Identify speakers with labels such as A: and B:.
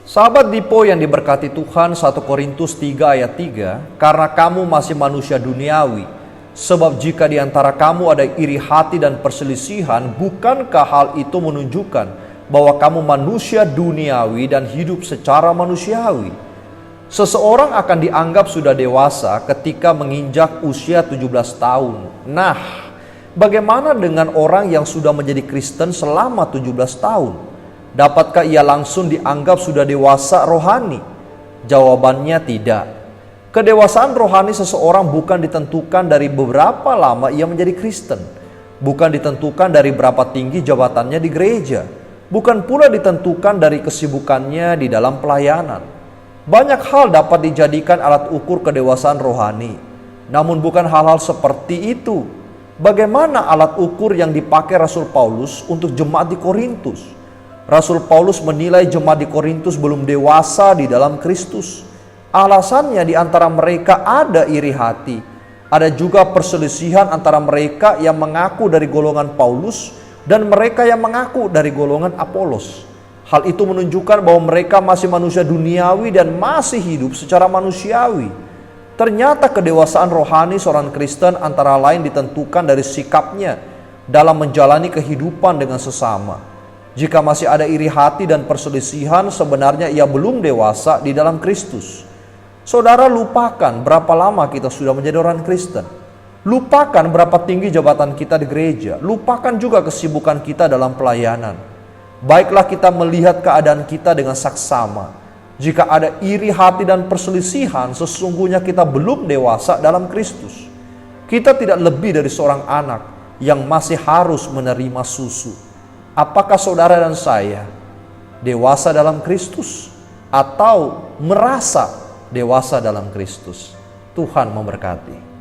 A: Sahabat Dipo yang diberkati Tuhan, 1 Korintus 3 ayat 3, karena kamu masih manusia duniawi, sebab jika di antara kamu ada iri hati dan perselisihan, bukankah hal itu menunjukkan bahwa kamu manusia duniawi dan hidup secara manusiawi? Seseorang akan dianggap sudah dewasa ketika menginjak usia 17 tahun. Nah, bagaimana dengan orang yang sudah menjadi Kristen selama 17 tahun? Dapatkah ia langsung dianggap sudah dewasa rohani? Jawabannya tidak. Kedewasaan rohani seseorang bukan ditentukan dari beberapa lama ia menjadi Kristen. Bukan ditentukan dari berapa tinggi jabatannya di gereja. Bukan pula ditentukan dari kesibukannya di dalam pelayanan. Banyak hal dapat dijadikan alat ukur kedewasaan rohani. Namun bukan hal-hal seperti itu. Bagaimana alat ukur yang dipakai Rasul Paulus untuk jemaat di Korintus? Rasul Paulus menilai jemaat di Korintus belum dewasa di dalam Kristus. Alasannya di antara mereka ada iri hati. Ada juga perselisihan antara mereka yang mengaku dari golongan Paulus dan mereka yang mengaku dari golongan Apolos. Hal itu menunjukkan bahwa mereka masih manusia duniawi dan masih hidup secara manusiawi. Ternyata kedewasaan rohani seorang Kristen antara lain ditentukan dari sikapnya dalam menjalani kehidupan dengan sesama. Jika masih ada iri hati dan perselisihan, sebenarnya ia belum dewasa di dalam Kristus. Saudara, lupakan berapa lama kita sudah menjadi orang Kristen. Lupakan berapa tinggi jabatan kita di gereja. Lupakan juga kesibukan kita dalam pelayanan. Baiklah kita melihat keadaan kita dengan saksama. Jika ada iri hati dan perselisihan, sesungguhnya kita belum dewasa dalam Kristus. Kita tidak lebih dari seorang anak yang masih harus menerima susu. Apakah saudara dan saya dewasa dalam Kristus atau merasa dewasa dalam Kristus? Tuhan memberkati.